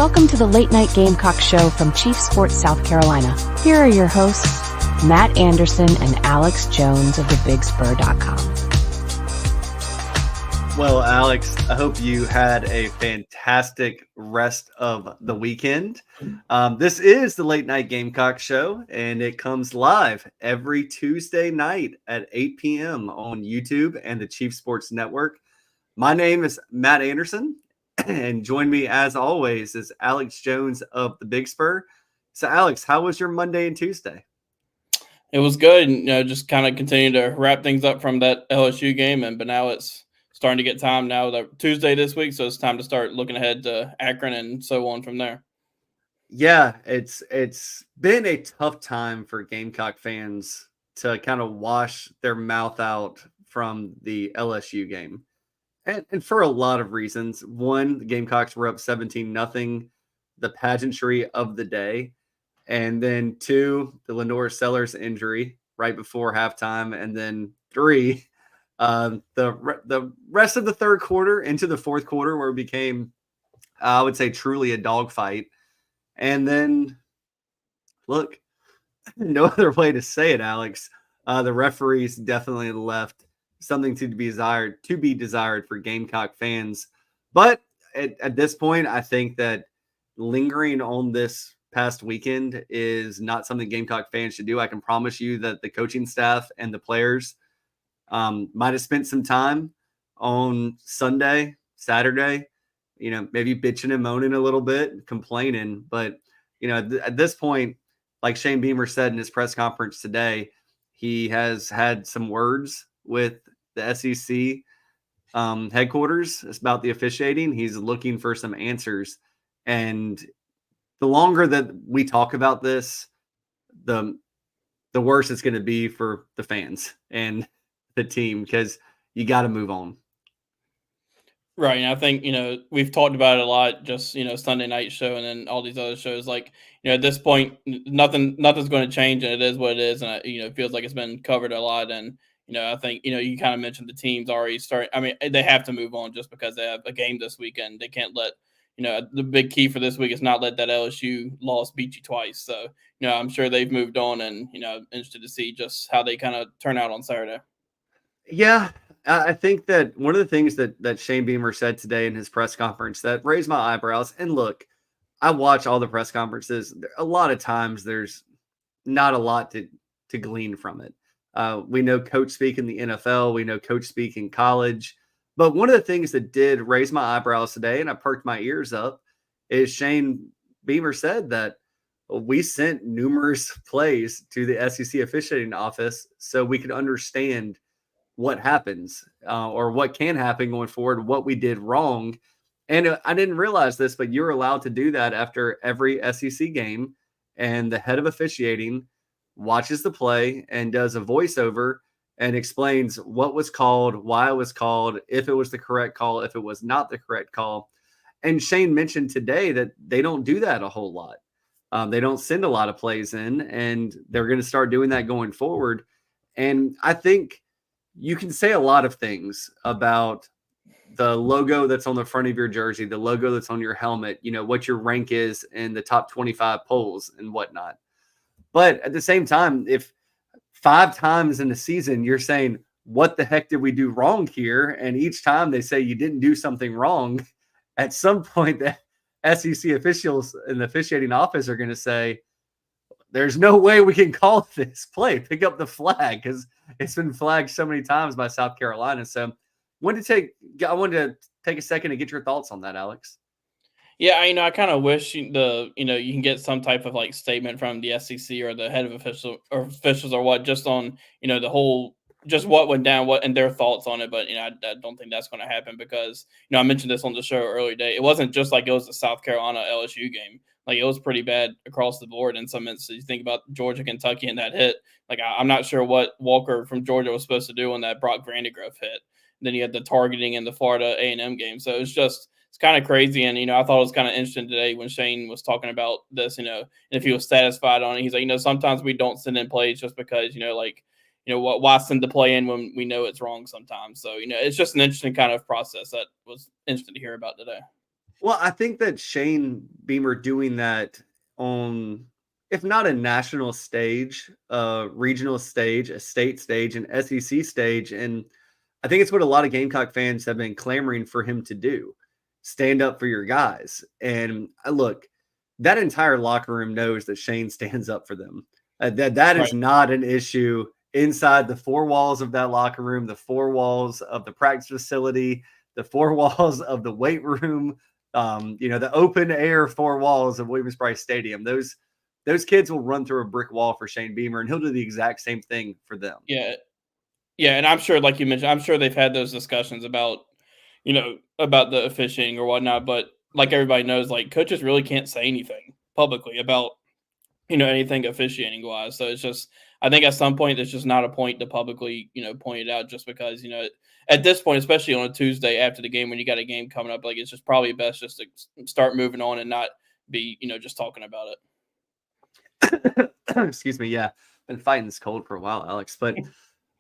Welcome to the Late Night Gamecock Show from Chief Sports South Carolina. Here are your hosts, Matt Anderson and Alex Jones of thebigspur.com. Well, Alex, I hope you had a fantastic rest of the weekend. This is the Late Night Gamecock Show, and it comes live every Tuesday night at 8 p.m. on YouTube and the Chief Sports Network. My name is Matt Anderson, and join me as always is Alex Jones of the Big Spur. So, Alex, how was your Monday and Tuesday? It was good, just kind of continue to wrap things up from that LSU game, but now it's starting to get time now that Tuesday this week, so it's time to start looking ahead to Akron and so on from there. Yeah, it's been a tough time for Gamecock fans to kind of wash their mouth out from the LSU game. And for a lot of reasons. One, the Gamecocks were up 17-0, the pageantry of the day. And then two, the LaNorris Sellers injury right before halftime. And then three, the rest of the third quarter into the fourth quarter, where it became, I would say, truly a dogfight. And then, look, no other way to say it, Alex. The referees definitely left something to be desired for Gamecock fans. But at this point, I think that lingering on this past weekend is not something Gamecock fans should do. I can promise you that the coaching staff and the players might have spent some time on Sunday, Saturday, maybe bitching and moaning a little bit, complaining. But, at this point, like Shane Beamer said in his press conference today, he has had some words with the SEC headquarters about the officiating. He's looking for some answers. And the longer that we talk about this, the worse it's going to be for the fans and the team, because you got to move on. Right. And I think, we've talked about it a lot, just, Sunday night show and then all these other shows. Like, at this point, nothing's going to change, and it is what it is. And, it feels like it's been covered a lot. And, I think, you kind of mentioned the teams already starting. I mean, they have to move on just because they have a game this weekend. They can't let, the big key for this week is not let that LSU loss beat you twice. So, I'm sure they've moved on, and, interested to see just how they kind of turn out on Saturday. Yeah, I think that one of the things that Shane Beamer said today in his press conference that raised my eyebrows, and look, I watch all the press conferences. A lot of times there's not a lot to glean from it. We know coach speak in the NFL. We know coach speak in college. But one of the things that did raise my eyebrows today, and I perked my ears up, is Shane Beamer said that we sent numerous plays to the SEC officiating office so we could understand what happens or what can happen going forward, what we did wrong. And I didn't realize this, but you're allowed to do that after every SEC game. And the head of officiating watches the play and does a voiceover and explains what was called, why it was called, if it was the correct call, if it was not the correct call. And Shane mentioned today that they don't do that a whole lot. They don't send a lot of plays in, and they're going to start doing that going forward. And I think you can say a lot of things about the logo that's on the front of your jersey, the logo that's on your helmet, what your rank is in the top 25 polls and whatnot. But at the same time, if 5 times in the season you're saying, what the heck did we do wrong here? And each time they say you didn't do something wrong, at some point the SEC officials in the officiating office are going to say, there's no way we can call this play. Pick up the flag, because it's been flagged so many times by South Carolina. So I wanted to take a second to get your thoughts on that, Alex. Yeah, I kind of wish you can get some type of like statement from the SEC or the head of officials or what, just on, the whole, just what went down, what and their thoughts on it. But, I don't think that's going to happen because, I mentioned this on the show earlier today. It wasn't just like it was the South Carolina LSU game. Like, it was pretty bad across the board in some instances. You think about Georgia, Kentucky, and that hit. Like, I'm not sure what Walker from Georgia was supposed to do when that Brock Vandegrift hit. And then you had the targeting in the Florida A&M game. So it's kind of crazy. And, I thought it was kind of interesting today when Shane was talking about this, and if he was satisfied on it. He's like, sometimes we don't send in plays just because, why send the play in when we know it's wrong sometimes. So, it's just an interesting kind of process that was interesting to hear about today. Well, I think that Shane Beamer doing that on, if not a national stage, a regional stage, a state stage, an SEC stage, and I think it's what a lot of Gamecock fans have been clamoring for him to do. Stand up for your guys. And look, that entire locker room knows that Shane stands up for them. That is Right. not an issue inside the four walls of that locker room, the four walls of the practice facility, the four walls of the weight room, the open air four walls of Williams-Brice Stadium. Those kids will run through a brick wall for Shane Beamer, and he'll do the exact same thing for them. Yeah. Yeah, and I'm sure, like you mentioned, I'm sure they've had those discussions about, about the officiating or whatnot. But like everybody knows, like coaches really can't say anything publicly about, anything officiating wise. So it's just, I think at some point there's just not a point to publicly, point it out, just because, at this point, especially on a Tuesday after the game when you got a game coming up, like it's just probably best just to start moving on and not be, just talking about it. Excuse me. Yeah. Been fighting this cold for a while, Alex, but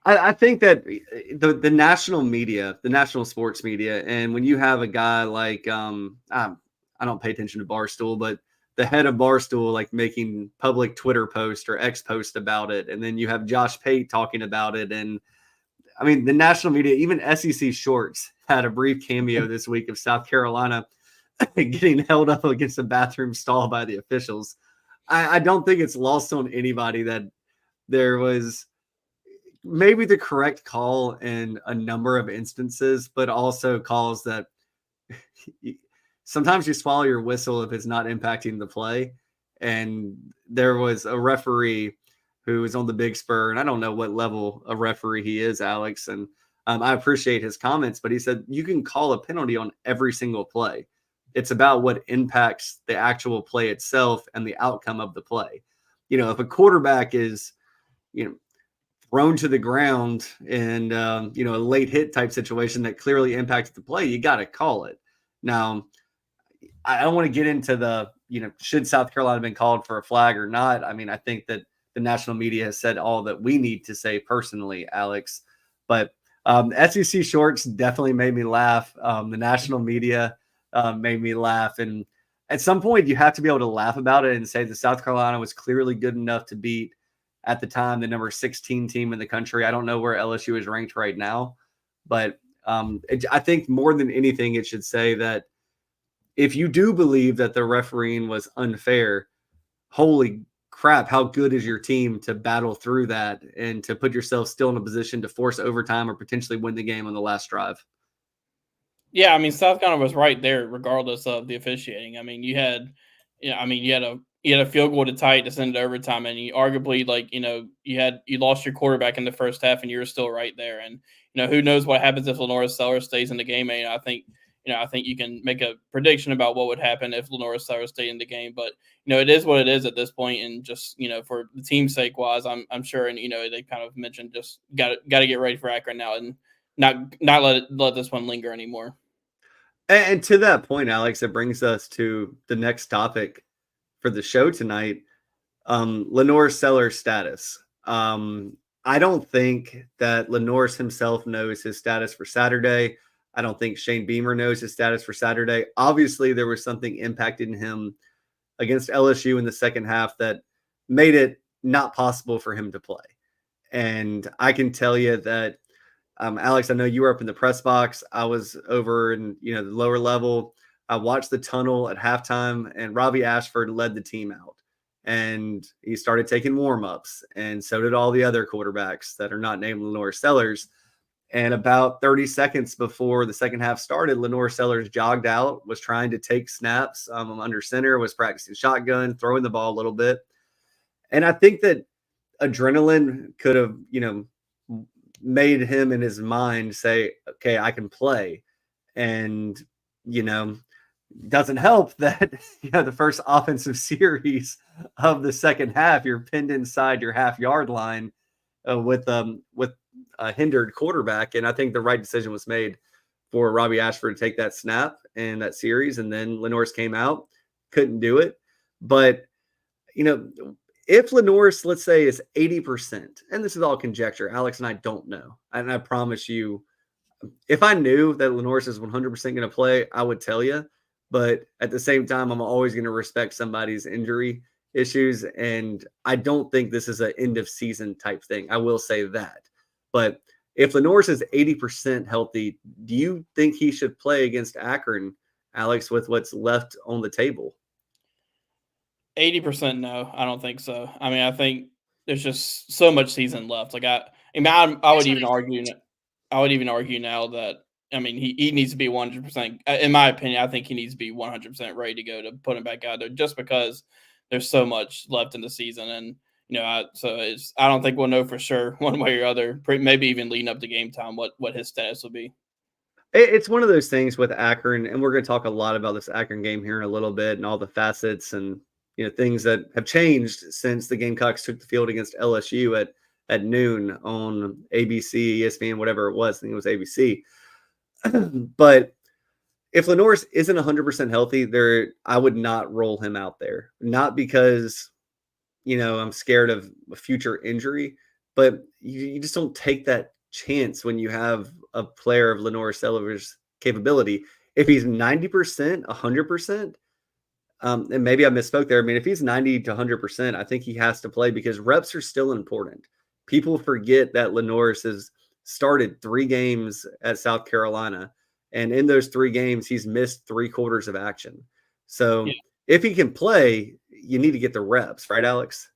I think that the national media, the national sports media, and when you have a guy like, I don't pay attention to Barstool, but the head of Barstool, like making public Twitter post or X post about it. And then you have Josh Pate talking about it. And I mean, the national media, even SEC Shorts had a brief cameo this week of South Carolina getting held up against a bathroom stall by the officials. I don't think it's lost on anybody that there was maybe the correct call in a number of instances, but also calls that sometimes you swallow your whistle if it's not impacting the play. And there was a referee who was on the Big Spur, and I don't know what level of referee he is, Alex, and I appreciate his comments, but he said you can call a penalty on every single play. It's about what impacts the actual play itself and the outcome of the play. If a quarterback is, thrown to the ground and, a late hit type situation that clearly impacted the play, you got to call it. Now, I don't want to get into the, should South Carolina have been called for a flag or not? I mean, I think that the national media has said all that we need to say personally, Alex. But SEC Shorts definitely made me laugh. The national media made me laugh. And at some point, you have to be able to laugh about it and say that South Carolina was clearly good enough to beat, at the time, the number 16 team in the country. I don't know where LSU is ranked right now, but I think more than anything, it should say that if you do believe that the refereeing was unfair, holy crap, how good is your team to battle through that and to put yourself still in a position to force overtime or potentially win the game on the last drive? Yeah, I mean, South Carolina was right there, regardless of the officiating. I mean, you had a field goal to tie it to send it to overtime, and you arguably, you lost your quarterback in the first half, and you were still right there. And who knows what happens if LaNorris Sellers stays in the game? And I think you can make a prediction about what would happen if LaNorris Sellers stayed in the game. But it is what it is at this point, and just for the team's sake wise, I'm sure, and they kind of mentioned just got to get ready for Akron now and not let this one linger anymore. And to that point, Alex, it brings us to the next topic for the show tonight, LaNorris Sellers' status. I don't think that LaNorris himself knows his status for Saturday. I don't think Shane Beamer knows his status for Saturday. Obviously, there was something impacting him against LSU in the second half that made it not possible for him to play. And I can tell you that, Alex, I know you were up in the press box. I was over in the lower level. I watched the tunnel at halftime, and Robbie Ashford led the team out. And he started taking warm-ups, and so did all the other quarterbacks that are not named LaNorris Sellers. And about 30 seconds before the second half started, LaNorris Sellers jogged out, was trying to take snaps under center, was practicing shotgun, throwing the ball a little bit. And I think that adrenaline could have, made him in his mind say, okay, I can play. And, doesn't help that the first offensive series of the second half, you're pinned inside your half-yard line with a hindered quarterback. And I think the right decision was made for Robbie Ashford to take that snap and that series. And then LaNorris came out, couldn't do it. But, if LaNorris, let's say, is 80%, and this is all conjecture, Alex and I don't know. And I promise you, if I knew that LaNorris is 100% going to play, I would tell you. but at the same time, I'm always going to respect somebody's injury issues. And I don't think this is an end of season type thing. I will say that. But if LaNorris is 80% healthy, do you think he should play against Akron, Alex, with what's left on the table? 80%, no, I don't think so. I mean, I think there's just so much season left. Like I would even argue. I would even argue now that I mean he needs to be 100%. In my opinion, I think he needs to be 100% ready to go to put him back out there, just because there's so much left in the season, and I don't think we'll know for sure one way or other. Maybe even leading up to game time, what his status will be. It's one of those things with Akron, and we're going to talk a lot about this Akron game here in a little bit and all the facets and things that have changed since the Gamecocks took the field against LSU at noon on ABC, ESPN, whatever it was. I think it was ABC. But if LaNorris isn't 100% healthy, I would not roll him out there. Not because, I'm scared of a future injury, but you just don't take that chance when you have a player of LaNorris Sellers' capability. If he's 90%, 100%, and maybe I misspoke there. I mean, if he's 90 to 100%, I think he has to play because reps are still important. People forget that LaNorris has started 3 games at South Carolina, and in those 3 games, he's missed 3/4 of action. So if he can play, you need to get the reps, right, Alex?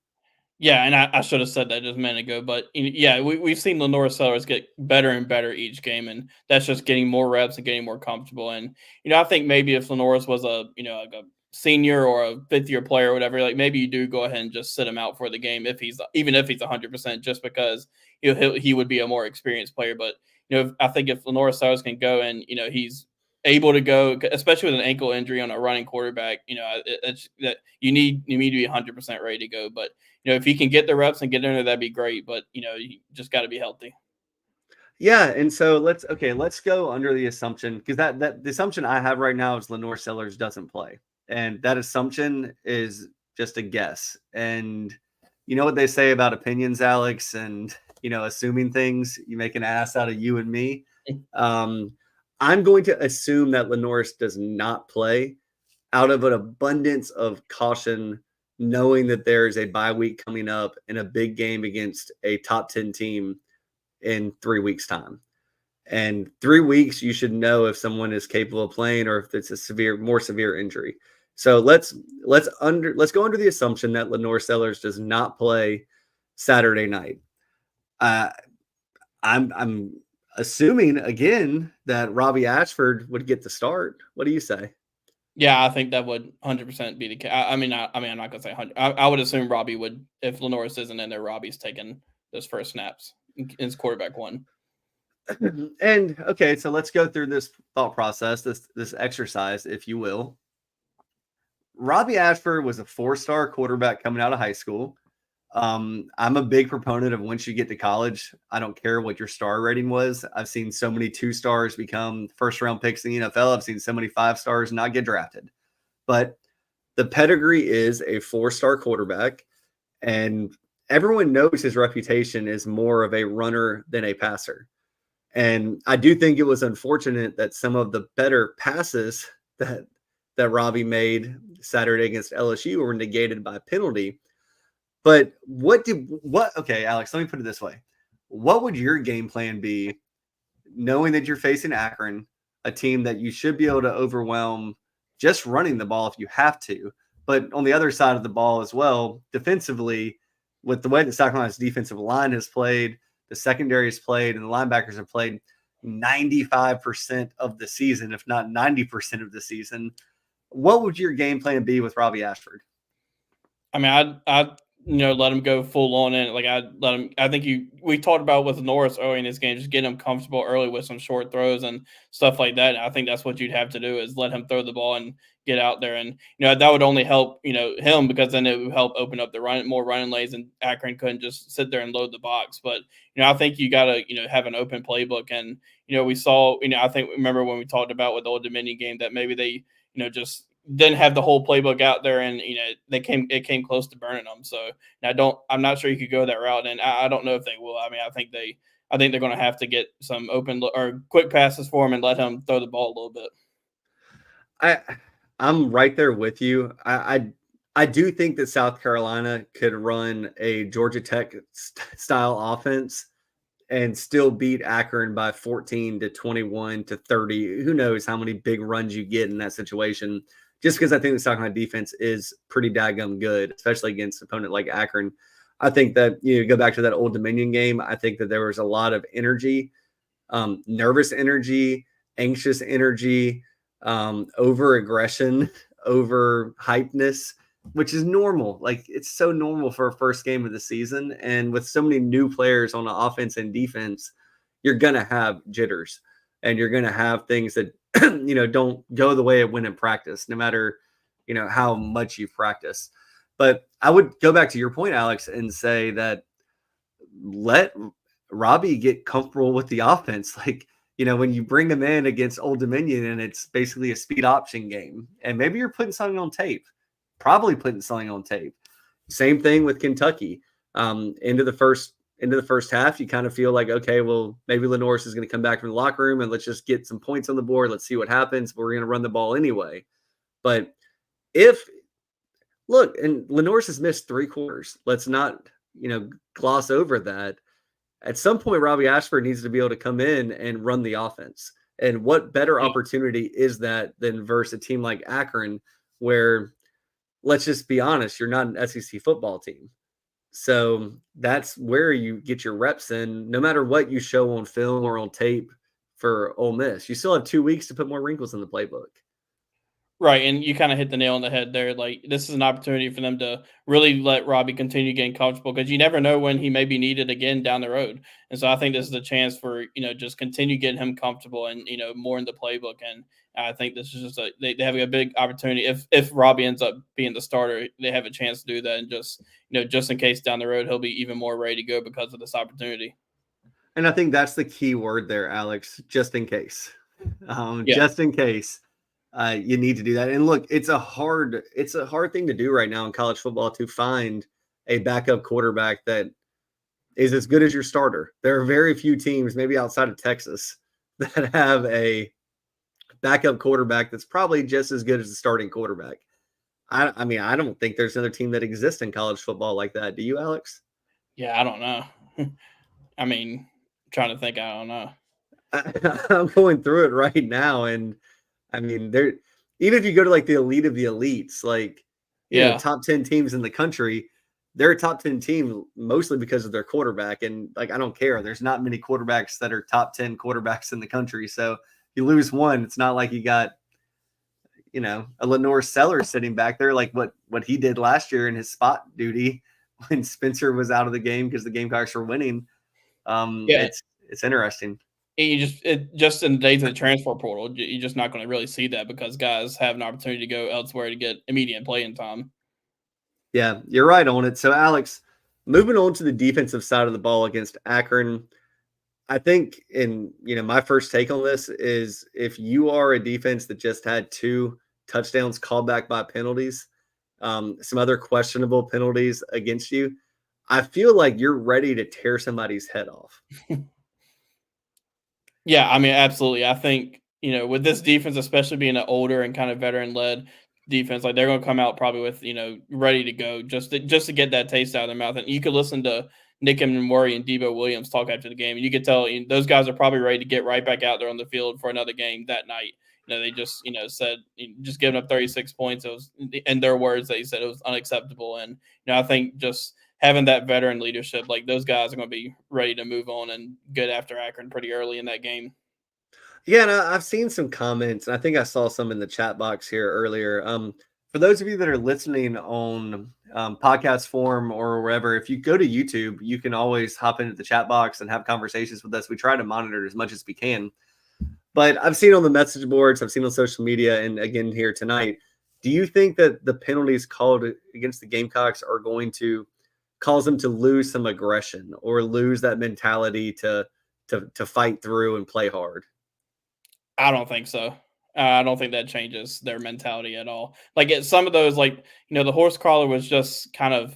Yeah, and I should have said that just a minute ago, but yeah, we've seen LaNorris Sellers get better and better each game, and that's just getting more reps and getting more comfortable. And I think maybe if LaNorris was like a senior or a 5th-year player or whatever, like maybe you do go ahead and just sit him out for the game if he's 100%, just because he would be a more experienced player. But I think if LaNorris Sellers can go and he's able to go, especially with an ankle injury on a running quarterback, it's that you need to be 100% ready to go. But if he can get the reps and get in there, that'd be great. But you just got to be healthy. Yeah, and so let's go under the assumption, because that the assumption I have right now is LaNorris Sellers doesn't play, and that assumption is just a guess. And you know what they say about opinions, Alex, and assuming things, you make an ass out of you and me. I'm going to assume that LaNorris does not play out of an abundance of caution, knowing that there is a bye week coming up and a big game against a top 10 team in 3 weeks' time. And 3 weeks, you should know if someone is capable of playing or if it's a more severe injury. So let's go under the assumption that LaNorris Sellers does not play Saturday night. I'm assuming again that Robbie Ashford would get the start. What do you say? Yeah, I think that would 100% be the case. I'm not gonna say 100. I would assume Robbie would, if LaNorris isn't in there, Robbie's taking those first snaps as quarterback 1. And okay, so let's go through this thought process, this exercise, if you will. Robbie Ashford was a 4-star quarterback coming out of high school. I'm a big proponent of once you get to college, I don't care what your star rating was. I've seen so many 2-stars become first-round picks in the NFL. I've seen so many 5-stars not get drafted. But the pedigree is a 4-star quarterback, and everyone knows his reputation is more of a runner than a passer. And I do think it was unfortunate that some of the better passes that Robbie made Saturday against LSU were negated by penalty. But okay, Alex, let me put it this way. What would your game plan be knowing that you're facing Akron, a team that you should be able to overwhelm just running the ball if you have to, but on the other side of the ball as well, defensively, with the way that South Carolina's defensive line has played, the secondary has played, and the linebackers have played 95% of the season, if not 90% of the season, what would your game plan be with Robbie Ashford? I mean, I'd let him go full on in. Like I'd let him. I think we talked about with Norris early in this game, just getting him comfortable early with some short throws and stuff like that. And I think that's what you'd have to do is let him throw the ball and get out there. And that would only help him, because then it would help open up the more running lanes, and Akron couldn't just sit there and load the box. But I think you got to have an open playbook. And we saw I think remember when we talked about with the Old Dominion game that maybe they just didn't have the whole playbook out there, and it came close to burning them. So I'm not sure you could go that route, and I don't know if they will. I mean, I think they're going to have to get some open or quick passes for him and let him throw the ball a little bit. I'm right there with you. I do think that South Carolina could run a Georgia Tech style offense and still beat Akron by 14 to 21 to 30. Who knows how many big runs you get in that situation? Just because I think the South Carolina defense is pretty daggum good, especially against an opponent like Akron. I think that you go back to that Old Dominion game. I think that there was a lot of energy, nervous energy, anxious energy, over aggression, over hypeness, which is normal. Like, it's so normal for a first game of the season. And with so many new players on the offense and defense, you're going to have jitters and you're going to have things that, don't go the way it went in practice, no matter, how much you've practiced. But I would go back to your point, Alex, and say that let Robbie get comfortable with the offense. Like, when you bring him in against Old Dominion and it's basically a speed option game, and maybe you're putting something on tape, probably putting something on tape. Same thing with Kentucky. Into the first half, you kind of feel like, okay, well, maybe LaNorris is going to come back from the locker room and let's just get some points on the board. Let's see what happens. We're going to run the ball anyway. But look, and LaNorris has missed 3 quarters. Let's not, gloss over that. At some point, Robbie Ashford needs to be able to come in and run the offense. And what better opportunity is that than versus a team like Akron, where, let's just be honest, you're not an SEC football team. So that's where you get your reps in, no matter what you show on film or on tape for Ole Miss. You still have 2 weeks to put more wrinkles in the playbook. Right, and you kind of hit the nail on the head there. Like, this is an opportunity for them to really let Robbie continue getting comfortable, because you never know when he may be needed again down the road. And so I think this is a chance for, just continue getting him comfortable and, more in the playbook. And I think this is just they have a big opportunity. If Robbie ends up being the starter, they have a chance to do that. And just in case down the road, he'll be even more ready to go because of this opportunity. And I think that's the key word there, Alex, just in case. Just in case. You need to do that. And look, it's a hard thing to do right now in college football to find a backup quarterback that is as good as your starter. There are very few teams, maybe outside of Texas, that have a backup quarterback that's probably just as good as the starting quarterback. I mean, I don't think there's another team that exists in college football like that. Do you, Alex? Yeah, I don't know. I mean, trying to think, I don't know. I'm going through it right now, and I mean, even if you go to like the elite of the elites, like, top 10 teams in the country, they're a top 10 team mostly because of their quarterback. And like, I don't care. There's not many quarterbacks that are top 10 quarterbacks in the country. So you lose one, it's not like you got, a LaNorris Sellers sitting back there, like what he did last year in his spot duty when Spencer was out of the game because the Gamecocks were winning. It's interesting. Just in the days of the transfer portal, you're just not going to really see that because guys have an opportunity to go elsewhere to get immediate playing time. Yeah, you're right on it. So, Alex, moving on to the defensive side of the ball against Akron, I think my first take on this is if you are a defense that just had 2 touchdowns called back by penalties, some other questionable penalties against you, I feel like you're ready to tear somebody's head off. Yeah, I mean, absolutely. I think, with this defense, especially being an older and kind of veteran-led defense, like, they're going to come out probably with, ready to go just to get that taste out of their mouth. And you could listen to Nick Murray and Debo Williams talk after the game, and you could tell those guys are probably ready to get right back out there on the field for another game that night. They just, said just giving up 36 points. It was, in their words, they said it was unacceptable. And, I think just having that veteran leadership, like, those guys are going to be ready to move on and get after Akron pretty early in that game. Yeah, and I've seen some comments, and I think I saw some in the chat box here earlier. For those of you that are listening on podcast form or wherever, if you go to YouTube, you can always hop into the chat box and have conversations with us. We try to monitor it as much as we can. But I've seen on the message boards, I've seen on social media, and again here tonight, do you think that the penalties called against the Gamecocks are going to cause them to lose some aggression or lose that mentality to fight through and play hard? I don't think so. I don't think that changes their mentality at all. Like, some of those, like, the horse crawler was just kind of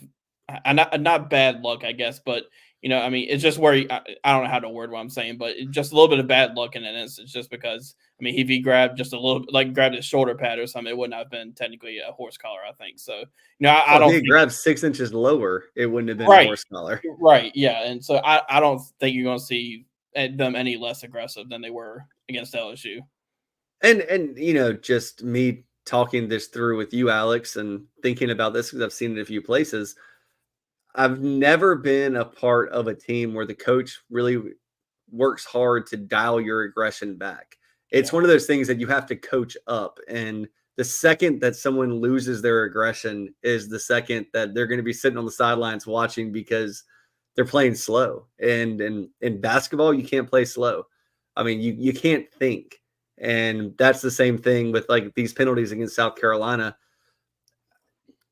not bad luck, I guess, but I mean, it's just where I don't know how to word what I'm saying, but it's just a little bit of bad luck in it. It's just because, I mean, if he grabbed just a little, like grabbed his shoulder pad or something, it wouldn't have been technically a horse collar, I think. So, I Well, don't if he think grabbed 6 inches lower, it wouldn't have been a right, horse collar. right, yeah. And so I don't think you're going to see them any less aggressive than they were against LSU. And just me talking this through with you, Alex, and thinking about this because I've seen it a few places. I've never been a part of a team where the coach really works hard to dial your aggression back. It's one of those things that you have to coach up. And the second that someone loses their aggression is the second that they're going to be sitting on the sidelines watching because they're playing slow. And in basketball, you can't play slow. I mean, you can't think. And that's the same thing with like these penalties against South Carolina.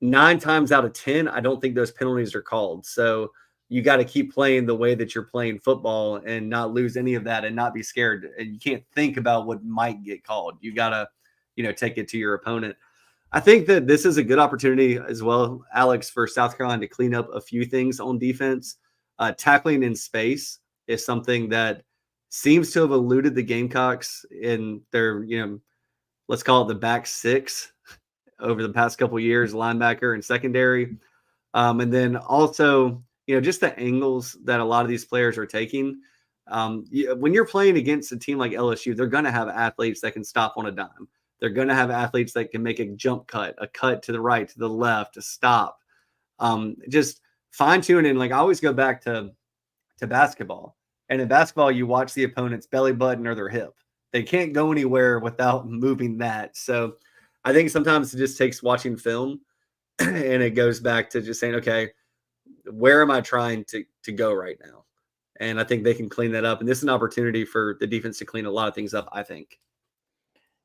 9 times out of 10, I don't think those penalties are called. So you got to keep playing the way that you're playing football and not lose any of that and not be scared. And you can't think about what might get called. You got to, take it to your opponent. I think that this is a good opportunity as well, Alex, for South Carolina to clean up a few things on defense. Tackling in space is something that seems to have eluded the Gamecocks in their, let's call it the back six over the past couple of years, linebacker and secondary. And then also, just the angles that a lot of these players are taking. When you're playing against a team like LSU, they're going to have athletes that can stop on a dime. They're going to have athletes that can make a jump cut, a cut to the right, to the left, a stop. Just fine tuning. Like I always go back to basketball. And in basketball, you watch the opponent's belly button or their hip. They can't go anywhere without moving that. So I think sometimes it just takes watching film and it goes back to just saying, okay, where am I trying to go right now? And I think they can clean that up. And this is an opportunity for the defense to clean a lot of things up, I think.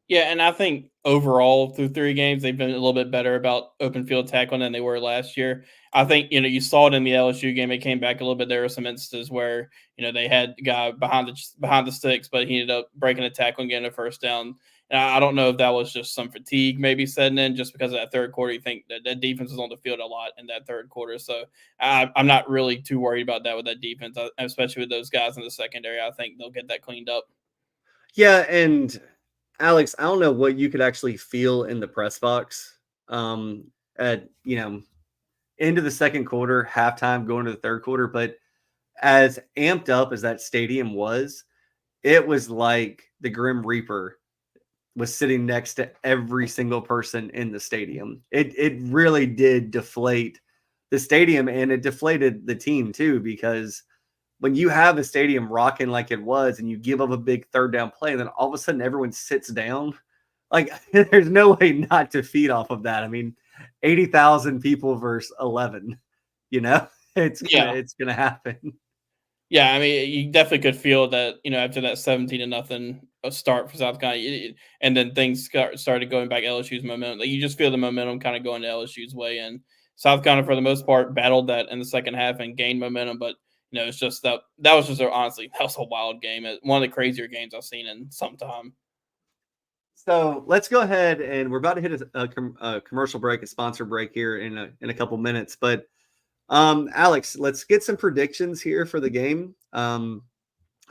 Yeah, and I think overall through 3 games, they've been a little bit better about open field tackling than they were last year. I think, you saw it in the LSU game. It came back a little bit. There were some instances where, they had the guy behind the sticks, but he ended up breaking a tackle and getting a first down. And I don't know if that was just some fatigue maybe setting in just because of that third quarter. You think that defense was on the field a lot in that third quarter. So I'm not really too worried about that with that defense, especially with those guys in the secondary. I think they'll get that cleaned up. Yeah, and Alex, I don't know what you could actually feel in the press box at, into the second quarter, halftime, going to the third quarter. But as amped up as that stadium was, it was like the Grim Reaper was sitting next to every single person in the stadium. It really did deflate the stadium, and it deflated the team too, because when you have a stadium rocking like it was and you give up a big third down play, and then all of a sudden everyone sits down, like there's no way not to feed off of that. I mean, 80,000 people versus 11, it's gonna happen. Yeah, I mean, you definitely could feel that, after that 17-0 start for South Carolina, and then things started going back LSU's momentum. Like, you just feel the momentum kind of going to LSU's way, and South Carolina, for the most part, battled that in the second half and gained momentum. But it's just that was just honestly, that was a wild game. One of the crazier games I've seen in some time. So let's go ahead, and we're about to hit a commercial break, a sponsor break here in a couple minutes, but. Alex, let's get some predictions here for the game. I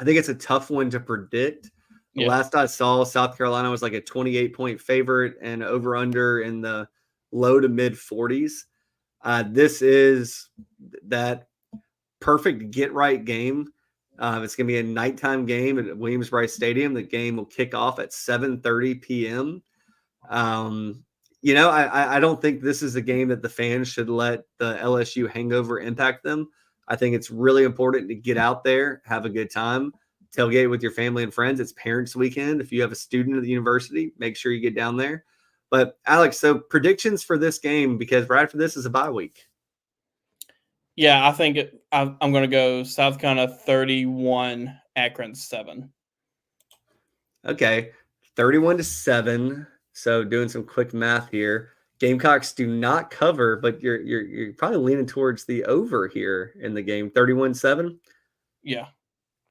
think it's a tough one to predict. The last I saw, South Carolina was like a 28-point favorite and over under in the low to mid 40s. This is that perfect get right game. It's going to be a nighttime game at Williams-Brice Stadium. The game will kick off at 7:30 p.m. I don't think this is a game that the fans should let the LSU hangover impact them. I think it's really important to get out there, have a good time, tailgate with your family and friends. It's Parents Weekend. If you have a student at the university, make sure you get down there. But Alex, so predictions for this game, because right after this is a bye week. Yeah, I think I'm going to go South Carolina 31, Akron 7. Okay, 31-7. So doing some quick math here, Gamecocks do not cover, but you're probably leaning towards the over here in the game, 31-7. Yeah.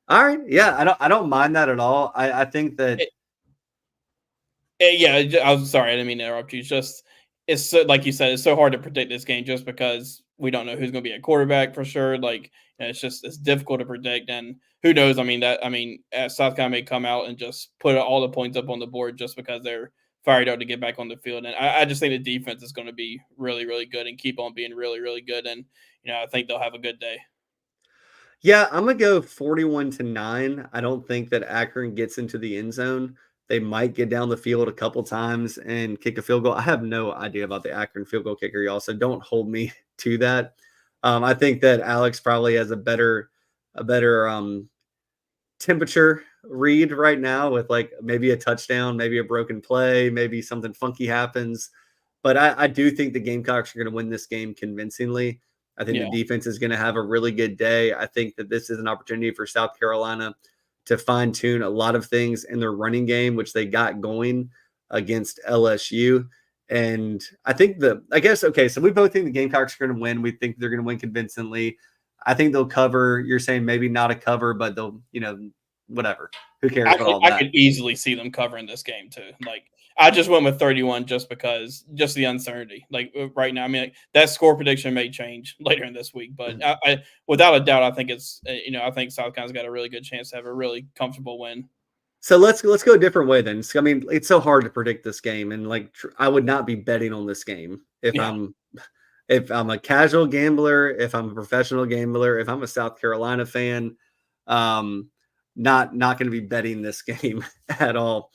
All right. Yeah, I don't mind that at all. I think that. Yeah, I was sorry, I didn't mean to interrupt you. It's just it's so, like you said, it's so hard to predict this game just because we don't know who's going to be a quarterback for sure. Like, it's difficult to predict, and who knows? South Carolina may come out and just put all the points up on the board just because they're fired up to get back on the field. And I just think the defense is going to be really, really good and keep on being really, really good. And I think they'll have a good day. Yeah, I'm gonna go 41-9. I don't think that Akron gets into the end zone. They might get down the field a couple times and kick a field goal. I have no idea about the Akron field goal kicker, y'all, so don't hold me to that. I think that Alex probably has a better temperature read right now with like maybe a touchdown, maybe a broken play, maybe something funky happens. But I do think the Gamecocks are going to win this game convincingly. I think the defense is going to have a really good day. I think that this is an opportunity for South Carolina to fine-tune a lot of things in their running game, which they got going against LSU. And I think so we both think the Gamecocks are going to win. We think they're going to win convincingly. I think they'll cover. You're saying maybe not a cover, but they'll, whatever. Who cares about all that? I could easily see them covering this game too. Like, I just went with 31 just because the uncertainty. Like right now, that score prediction may change later in this week, but I without a doubt, I think it's I think South Carolina's got a really good chance to have a really comfortable win. So let's go a different way then. It's so hard to predict this game, and I would not be betting on this game if I'm a casual gambler, if I'm a professional gambler, if I'm a South Carolina fan, not going to be betting this game at all.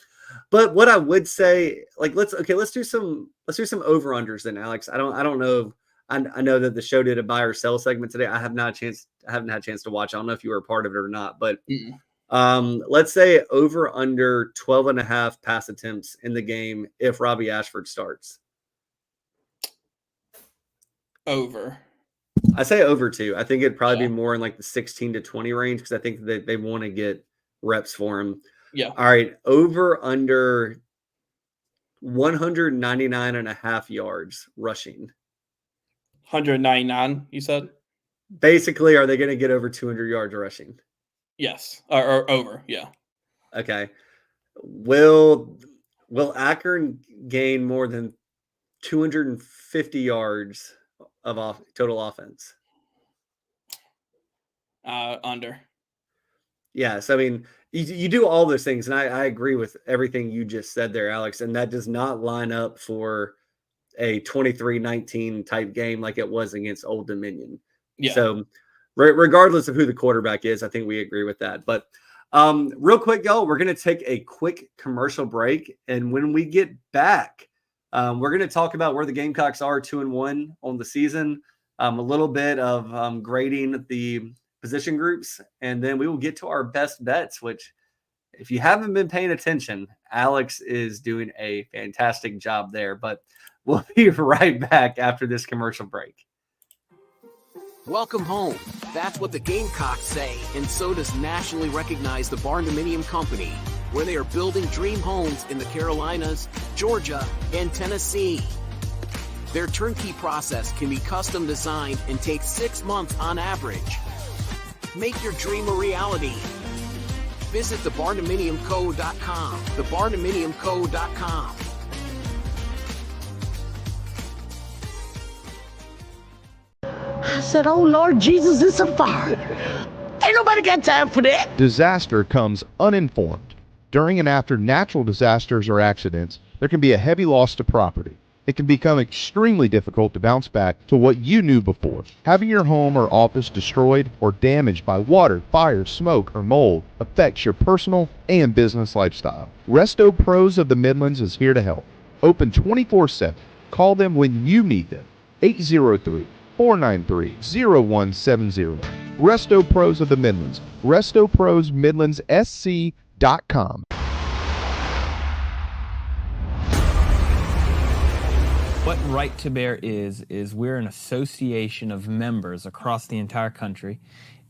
But what I would say, let's do some over-unders then, Alex. I don't know. I know that the show did a buy or sell segment today. I haven't had a chance to watch. I don't know if you were a part of it or not, but let's say over under 12.5 pass attempts in the game if Robbie Ashford starts. Over. I say over too. I think it'd probably be more in like the 16 to 20 range because I think that they want to get reps for him. Yeah. All right. Over under 199.5 yards rushing. 199, you said? Basically, are they going to get over 200 yards rushing? Yes. Or over. Yeah. Okay. Will Akron gain more than 250 yards of total offense? Under. Yeah. So, you do all those things, and I agree with everything you just said there, Alex, and that does not line up for a 23-19 type game like it was against Old Dominion. Yeah. So regardless of who the quarterback is, I think we agree with that. But real quick, y'all, we're going to take a quick commercial break. And when we get back, we're going to talk about where the Gamecocks are 2-1 on the season, a little bit of grading the position groups, and then we will get to our best bets, which if you haven't been paying attention, Alex is doing a fantastic job there. But we'll be right back after this commercial break. Welcome home. That's what the Gamecocks say, and so does nationally recognized the Barndominium Company, where they are building dream homes in the Carolinas, Georgia, and Tennessee. Their turnkey process can be custom designed and takes 6 months on average. Make your dream a reality. Visit thebarndominiumco.com. thebarndominiumco.com. I said, oh, Lord Jesus, it's a fire. Ain't nobody got time for that. Disaster comes uninformed. During and after natural disasters or accidents, there can be a heavy loss to property. It can become extremely difficult to bounce back to what you knew before. Having your home or office destroyed or damaged by water, fire, smoke, or mold affects your personal and business lifestyle. Resto Pros of the Midlands is here to help. Open 24/7. Call them when you need them. 803-493-0170. Resto Pros of the Midlands. RestoProsMidlandsSC.com. What Right to Bear is we're an association of members across the entire country,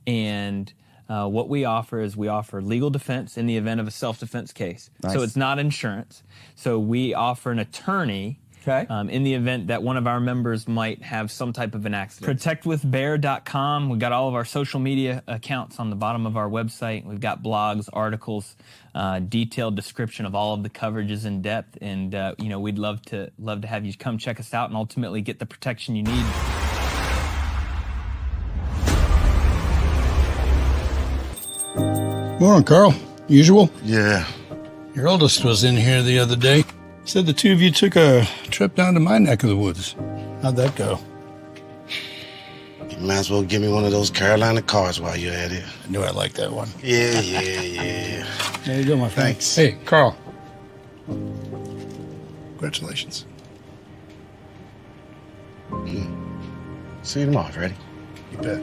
and what we offer is we offer legal defense in the event of a self-defense case. Nice. So it's not insurance. So we offer an attorney Okay. In the event that one of our members might have some type of an accident. ProtectWithBear.com. We've got all of our social media accounts on the bottom of our website. We've got blogs, articles, detailed description of all of the coverages in depth. And, we'd love to have you come check us out and ultimately get the protection you need. Morning, Carl. Usual? Yeah. Your oldest was in here the other day. Said the two of you took a trip down to my neck of the woods. How'd that go? You might as well give me one of those Carolina cars while you're at it. I knew I liked that one. Yeah. There you go, my friend. Thanks. Hey, Carl. Congratulations. See you tomorrow, Freddie. You bet.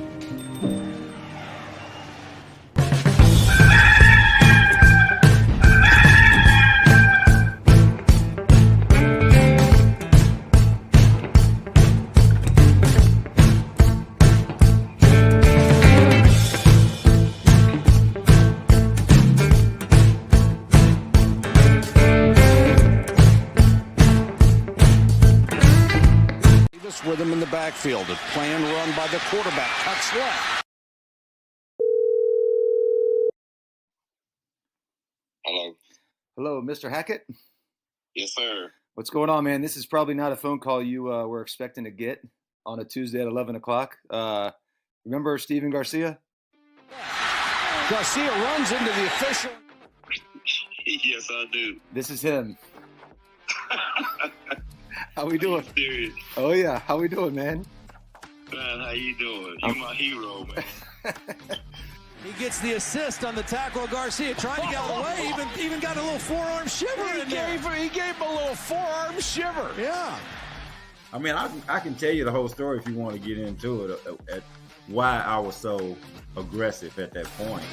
With him in the backfield. A planned run by the quarterback. Cuts left. Hello, Mr. Hackett? Yes, sir. What's going on, man? This is probably not a phone call you were expecting to get on a Tuesday at 11 o'clock. Remember Steven Garcia? Garcia runs into the official. Yes, I do. This is him. How we doing? Serious. Oh, yeah. How we doing, man? Man, how you doing? You're my hero, man. He gets the assist on the tackle. Garcia trying to get out of the way. Even got a little forearm shiver in there. He gave him a little forearm shiver. Yeah. I mean, I can tell you the whole story if you want to get into it, at why I was so aggressive at that point.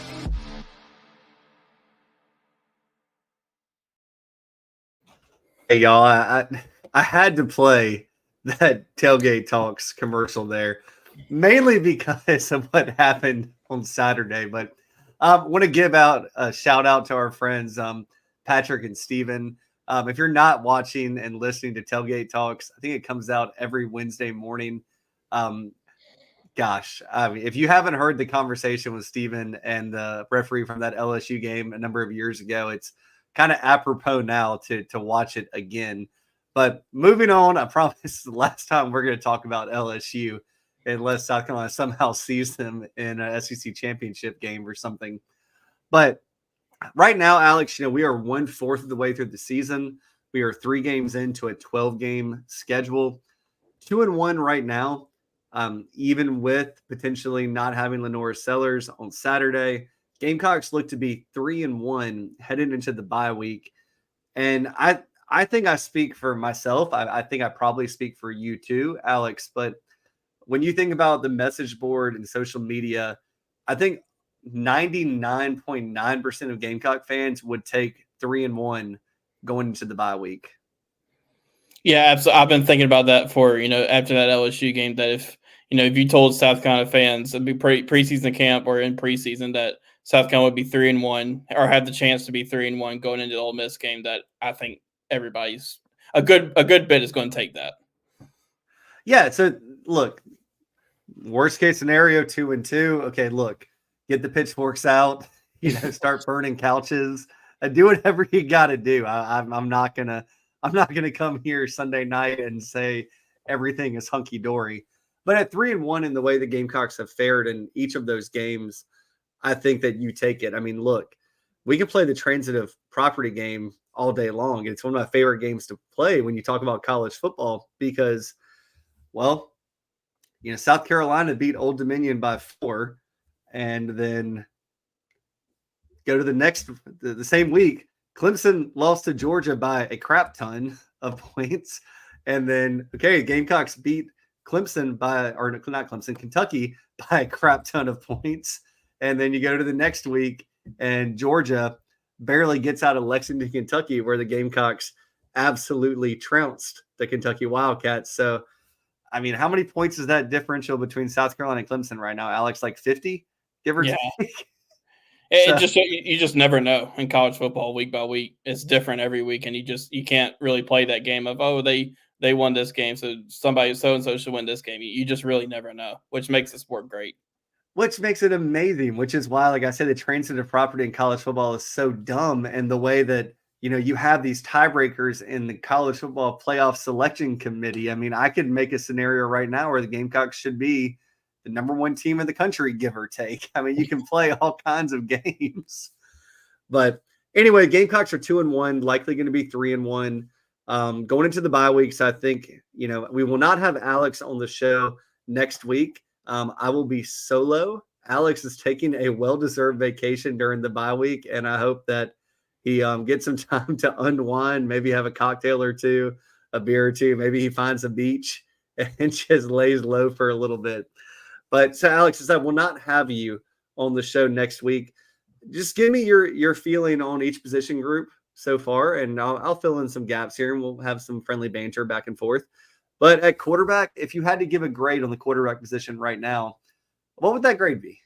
Hey, y'all, I had to play that Tailgate Talks commercial there, mainly because of what happened on Saturday. But I want to give out a shout out to our friends, Patrick and Steven. If you're not watching and listening to Tailgate Talks, I think it comes out every Wednesday morning. Gosh, I mean, if you haven't heard the conversation with Steven and the referee from that LSU game a number of years ago, it's kind of apropos now to watch it again. But moving on, I promise the last time we're going to talk about LSU unless South Carolina somehow sees them in an SEC championship game or something. But right now, Alex, we are 1/4 of the way through the season. We are 3 games into a 12-game schedule, 2-1 right now, even with potentially not having LaNorris Sellers on Saturday. Gamecocks look to be 3-1 headed into the bye week. And I think I speak for myself. I think I probably speak for you too, Alex. But when you think about the message board and social media, I think 99.9% of Gamecock fans would take 3-1 going into the bye week. Yeah, absolutely. I've been thinking about that for, after that LSU game, that if you told South Carolina fans, it'd be preseason camp or in preseason, that South Carolina would be 3-1 or have the chance to be 3-1 going into the Ole Miss game, that I think everybody's a good bit is going to take that. Yeah. So look, worst case scenario, 2-2. Okay. Look, get the pitchforks out, start burning couches, do whatever you got to do. I'm not going to come here Sunday night and say everything is hunky dory, but at 3-1 in the way the Gamecocks have fared in each of those games, I think that you take it. I mean, look, we can play the transitive property game all day long. It's one of my favorite games to play when you talk about college football because, well, South Carolina beat Old Dominion by 4 and then go to the same week. Clemson lost to Georgia by a crap ton of points. And then, Gamecocks beat Kentucky by a crap ton of points. And then you go to the next week and Georgia barely gets out of Lexington, Kentucky, where the Gamecocks absolutely trounced the Kentucky Wildcats. So, I mean, how many points is that differential between South Carolina and Clemson right now, Alex? Like 50, give or take? You just never know in college football week by week. It's different every week, and you can't really play that game of, they they won this game, so somebody so-and-so should win this game. You just really never know, which makes the sport great. Which makes it amazing, which is why, like I said, the transitive property in college football is so dumb. And the way that, you have these tiebreakers in the college football playoff selection committee. I mean, I could make a scenario right now where the Gamecocks should be the number one team in the country, give or take. I mean, you can play all kinds of games. But anyway, Gamecocks are 2-1, likely going to be 3-1. Going into the bye weeks, I think, we will not have Alex on the show next week. I will be solo. Alex is taking a well-deserved vacation during the bye week, and I hope that he gets some time to unwind, maybe have a cocktail or two, a beer or two. Maybe he finds a beach and just lays low for a little bit. But so, Alex, I will not have you on the show next week. Just give me your feeling on each position group so far, and I'll fill in some gaps here, and we'll have some friendly banter back and forth. But at quarterback, if you had to give a grade on the quarterback position right now, what would that grade be?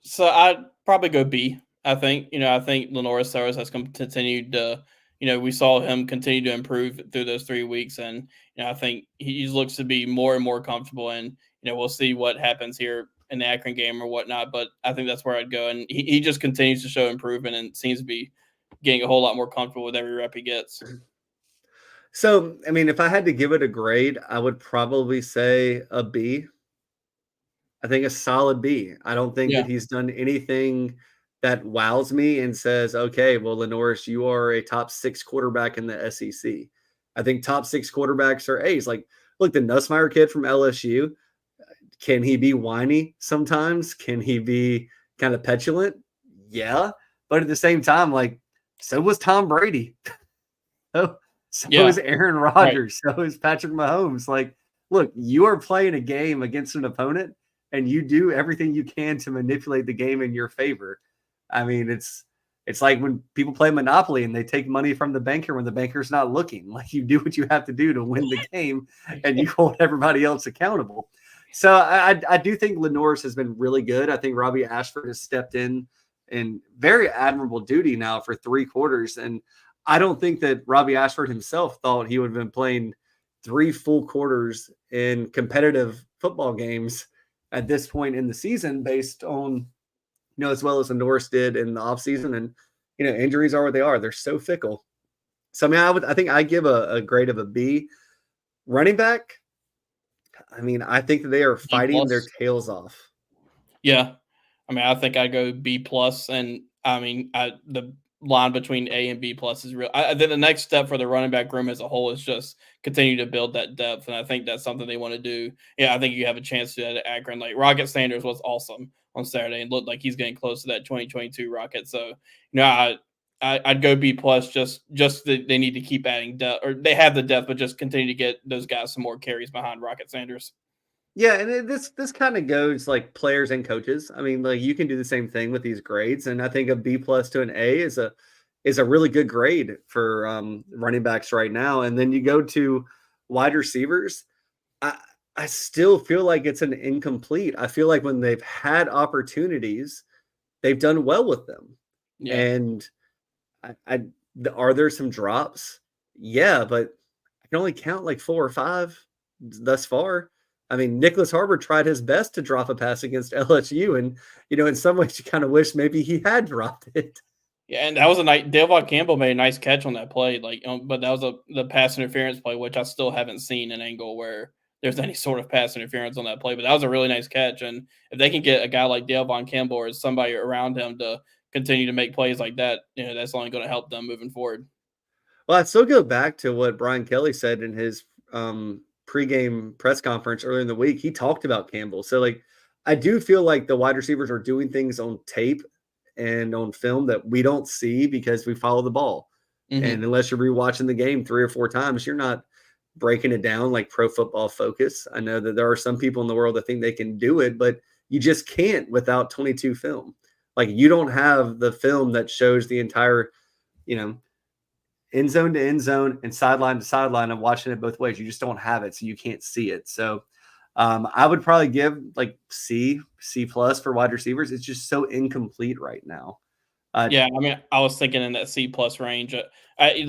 So I'd probably go B. I think LaNorris Sellers has continued to, we saw him continue to improve through those 3 weeks. And, I think he looks to be more and more comfortable. And, we'll see what happens here in the Akron game or whatnot. But I think that's where I'd go. And he just continues to show improvement and seems to be getting a whole lot more comfortable with every rep he gets. So, I mean, if I had to give it a grade, I would probably say a B. I think a solid B. I don't think that he's done anything that wows me and says, okay, well, LaNorris, you are a top 6 quarterback in the SEC. I think top 6 quarterbacks are A's. Like, look, the Nussmeier kid from LSU, can he be whiny sometimes? Can he be kind of petulant? Yeah. But at the same time, like, so was Tom Brady. So is Aaron Rodgers. Right. So is Patrick Mahomes. Like, look, you are playing a game against an opponent, and you do everything you can to manipulate the game in your favor. I mean, it's like when people play Monopoly and they take money from the banker when the banker's not looking. Like, you do what you have to do to win the game, and you hold everybody else accountable. So I do think LaNorris has been really good. I think Robbie Ashford has stepped in very admirable duty now for 3 quarters. And I don't think that Robbie Ashford himself thought he would have been playing 3 full quarters in competitive football games at this point in the season based on, as well as LaNorris did in the offseason. And, injuries are what they are. They're so fickle. So, I mean, I think I give a grade of a B. Running back, I mean, I think that they are fighting their tails off. Yeah. I mean, I think I go B+. And, I mean, the line between A and B+ is real. I think the next step for the running back room as a whole is just continue to build that depth, and I think that's something they want to do. Yeah, I think you have a chance to do that at Akron. Like, Rocket Sanders was awesome on Saturday and looked like he's getting close to that 2022 Rocket. So, I'd go B+. Just that they need to keep adding depth, or they have the depth, but just continue to get those guys some more carries behind Rocket Sanders. Yeah, and this kind of goes like players and coaches. I mean, like, you can do the same thing with these grades, and I think a B+ to an A is a really good grade for running backs right now. And then you go to wide receivers. I still feel like it's an incomplete. I feel like when they've had opportunities, they've done well with them. Yeah. And are there some drops? Yeah, but I can only count like 4 or 5 thus far. I mean, Nicholas Harbor tried his best to drop a pass against LSU, and in some ways, you kind of wish maybe he had dropped it. Yeah, and that was a nice. Delvon Campbell made a nice catch on that play, but that was the pass interference play, which I still haven't seen an angle where there's any sort of pass interference on that play. But that was a really nice catch, and if they can get a guy like Delvon Campbell or somebody around him to continue to make plays like that, that's only going to help them moving forward. Well, I'd still go back to what Brian Kelly said in his pregame press conference earlier in the week. He talked about Campbell. So, like, I do feel like the wide receivers are doing things on tape and on film that we don't see because we follow the ball. Mm-hmm. And unless you're rewatching the game 3 or 4 times, you're not breaking it down like Pro Football Focus. I know that there are some people in the world that think they can do it, but you just can't without 22 film. Like, you don't have the film that shows the entire, end zone to end zone and sideline to sideline and watching it both ways. You just don't have it, so you can't see it. So I would probably give like C+ for wide receivers. It's just so incomplete right now. Yeah, I mean, I was thinking in that C+ range. I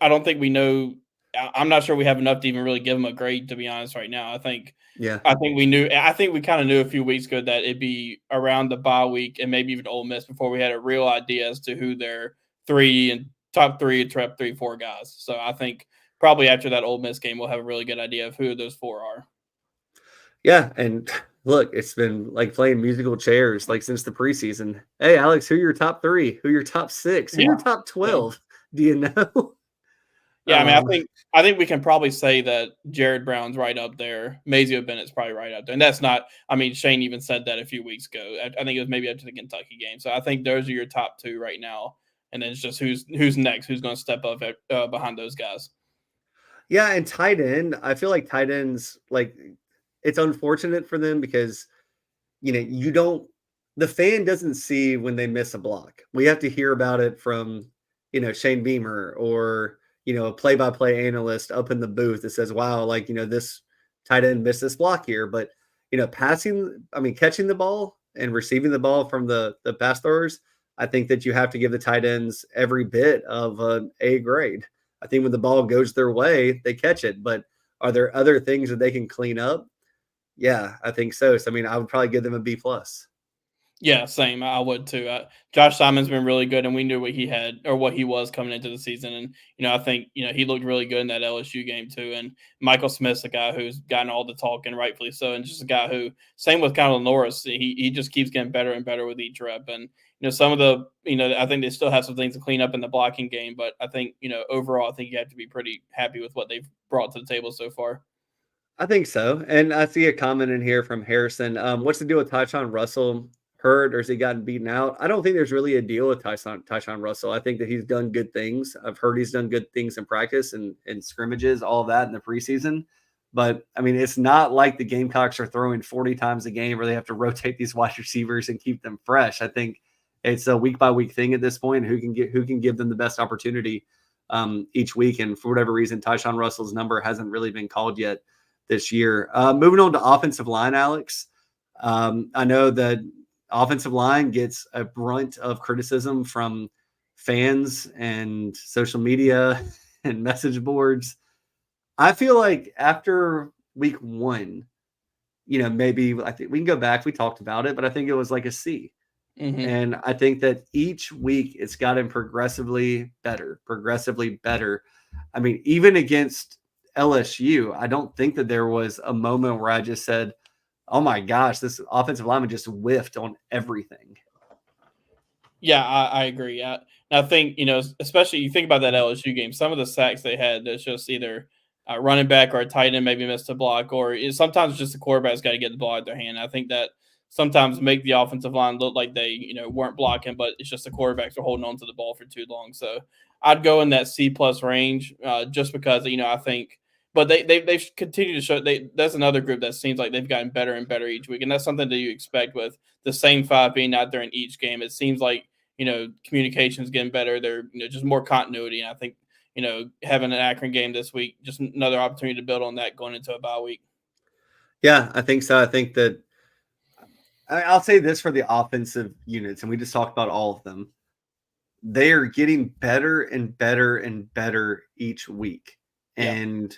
don't think we know I'm not sure we have enough to even really give them a grade, to be honest, right now. I think we kind of knew a few weeks ago that it'd be around the bye week and maybe even Ole Miss before we had a real idea as to who their top 3, 4 guys. So I think probably after that Ole Miss game, we'll have a really good idea of who those 4 are. Yeah, and look, it's been like playing musical chairs like since the preseason. Hey, Alex, who are your top 3? Who are your top 6? Who are your top 12? Do you know? Yeah, I mean, I think we can probably say that Jared Brown's right up there. Mazio Bennett's probably right up there, and that's not. I mean, Shane even said that a few weeks ago. I think it was maybe after the Kentucky game. So I think those are your top 2 right now, and then it's just who's next, who's going to step up behind those guys. Yeah, and tight end. I feel like tight ends, like, it's unfortunate for them because, the fan doesn't see when they miss a block. We have to hear about it from, Shane Beamer or, a play-by-play analyst up in the booth that says, wow, like, this tight end missed this block here. But, catching the ball and receiving the ball from the pass throwers, I think that you have to give the tight ends every bit of an A grade. I think when the ball goes their way, they catch it. But are there other things that they can clean up? Yeah, I think so. So, I would probably give them a B+. Yeah, same. I would too. Josh Simon's been really good, and we knew what he had or what he was coming into the season. And, I think, he looked really good in that LSU game too. And Michael Smith's a guy who's gotten all the talk, and rightfully so. And just a guy who, same with kind of LaNorris, he just keeps getting better and better with each rep. And, some of the, I think they still have some things to clean up in the blocking game. But I think, overall, I think you have to be pretty happy with what they've brought to the table so far. I think so. And I see a comment in here from Harrison. What's the deal with Tyshawn Russell? Hurt or has he gotten beaten out? I don't think there's really a deal with Tyshawn Russell. I think that he's done good things. I've heard he's done good things in practice and scrimmages, all of that in the preseason. But, it's not like the Gamecocks are throwing 40 times a game where they have to rotate these wide receivers and keep them fresh. I think it's a week-by-week thing at this point. Who can give them the best opportunity each week. And for whatever reason, Tyshawn Russell's number hasn't really been called yet this year. Moving on to offensive line, Alex. I know that offensive line gets a brunt of criticism from fans and social media and message boards. I feel like after week 1, maybe I think we can go back. We talked about it, but I think it was like a C. Mm-hmm. And I think that each week it's gotten progressively better. Even against LSU, I don't think that there was a moment where I just said, oh my gosh, this offensive lineman just whiffed on everything. Yeah, I agree. I think, especially you think about that LSU game, some of the sacks they had, that's just either a running back or a tight end maybe missed a block, or sometimes just the quarterback's got to get the ball out their hand. I think that sometimes make the offensive line look like they, weren't blocking, but it's just the quarterbacks are holding on to the ball for too long. So I'd go in that C+ range just because, I think – but they've continued to show that's another group that seems like they've gotten better and better each week. And that's something that you expect with the same 5 being out there in each game. It seems like, communication's getting better. They're, just more continuity. And I think, having an Akron game this week, just another opportunity to build on that going into a bye week. Yeah, I think so. I think that I'll say this for the offensive units, and we just talked about all of them. They are getting better and better and better each week. Yeah. And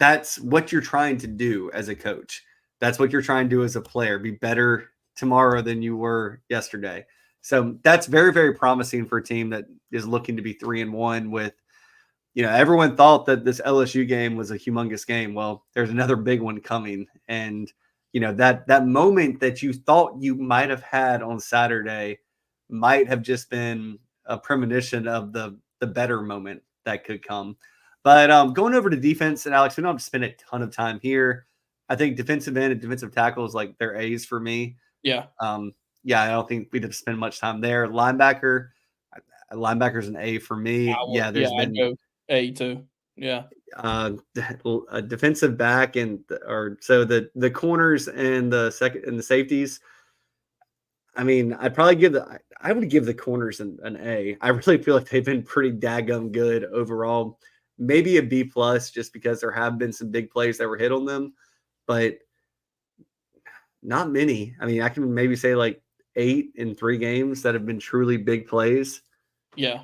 that's what you're trying to do as a coach. That's what you're trying to do as a player. Be better tomorrow than you were yesterday. So that's very, very promising for a team that is looking to be 3-1 with, everyone thought that this LSU game was a humongous game. Well, there's another big one coming. And, that moment that you thought you might have had on Saturday might have just been a premonition of the better moment that could come. But going over to defense, and Alex, we don't have to spend a ton of time here. I think defensive end and defensive tackle is like their A's for me. Yeah. I don't think we'd have to spend much time there. Linebacker's an A for me. I'd go A too. Yeah. A defensive back the corners and the safeties. I would give the corners an A. I really feel like they've been pretty daggum good overall. Maybe a B+ just because there have been some big plays that were hit on them, but not many. I can maybe say like 8 in 3 games that have been truly big plays. Yeah.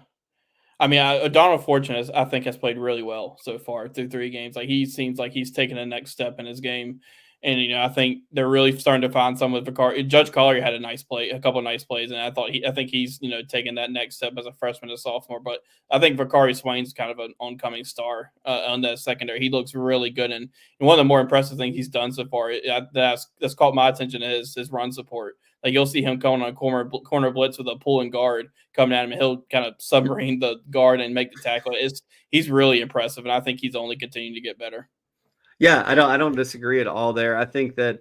I mean, Donald Fortune, I think, has played really well so far through 3 games. Like, he seems like he's taken the next step in his game. And, I think they're really starting to find some with Vicari. Judge Collier had a couple of nice plays, and I think he's, taking that next step as a freshman and sophomore. But I think Vicari Swain's kind of an oncoming star on that secondary. He looks really good. And one of the more impressive things he's done so far that's caught my attention is his run support. Like, you'll see him coming on a corner blitz with a pulling guard coming at him, and he'll kind of submarine the guard and make the tackle. He's really impressive, and I think he's only continuing to get better. Yeah, I don't disagree at all there. I think that,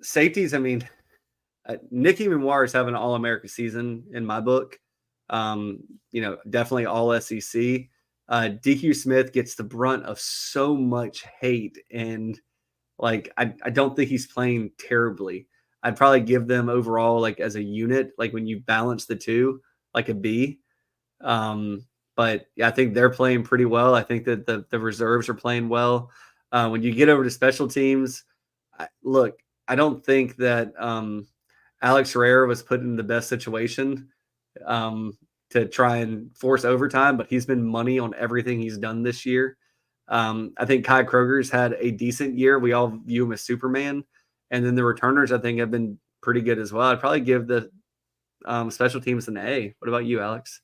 safeties, I mean, Nicky Memoir is having an All-America season in my book. Definitely all SEC. DQ Smith gets the brunt of so much hate, and I don't think he's playing terribly. I'd probably give them overall, like as a unit, like when you balance the two, like a B. But yeah, I think they're playing pretty well. I think that the reserves are playing well. When you get over to special teams, I don't think that Alex Herrera was put in the best situation to try and force overtime, but he's been money on everything he's done this year. I think Kai Kroger's had a decent year. We all view him as Superman. And then the returners, I think, have been pretty good as well. I'd probably give the special teams an A. What about you, Alex?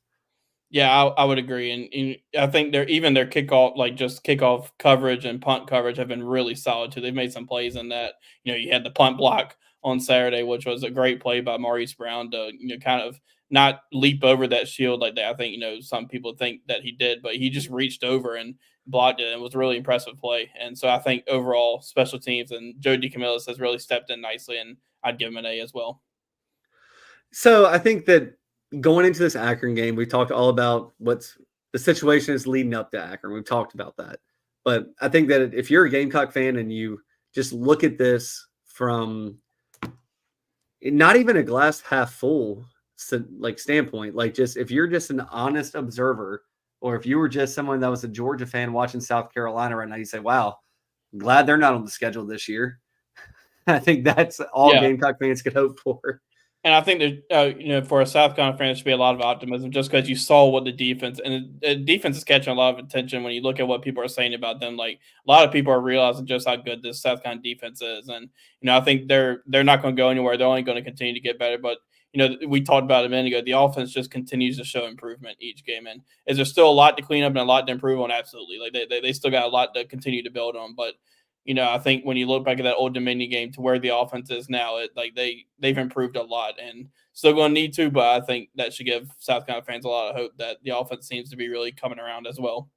Yeah, I would agree. And I think their kickoff coverage and punt coverage have been really solid too. They've made some plays in that. You had the punt block on Saturday, which was a great play by Maurice Brown to, kind of not leap over that shield like that. I think, some people think that he did, but he just reached over and blocked it, and it was a really impressive play. And so I think overall special teams and Joe DeCamillis has really stepped in nicely, and I'd give him an A as well. So I think that going into this Akron game, we talked all about what's the situation is leading up to Akron. We've talked about that. But I think that if you're a Gamecock fan and you just look at this from not even a glass half full standpoint, just if you're just an honest observer, or if you were just someone that was a Georgia fan watching South Carolina right now, you say, wow, I'm glad they're not on the schedule this year. I think that's all Gamecock fans could hope for. And I think that, for a South Carolina fan, there should be a lot of optimism just because you saw what the defense is catching a lot of attention when you look at what people are saying about them. Like, a lot of people are realizing just how good this South Carolina defense is. And, I think they're not going to go anywhere. They're only going to continue to get better. But, we talked about it a minute ago. The offense just continues to show improvement each game. And is there still a lot to clean up and a lot to improve on? Absolutely. Like, they still got a lot to continue to build on. But, I think when you look back at that Old Dominion game to where the offense is now, they've improved a lot and still going to need to, but I think that should give South Carolina fans a lot of hope that the offense seems to be really coming around as well.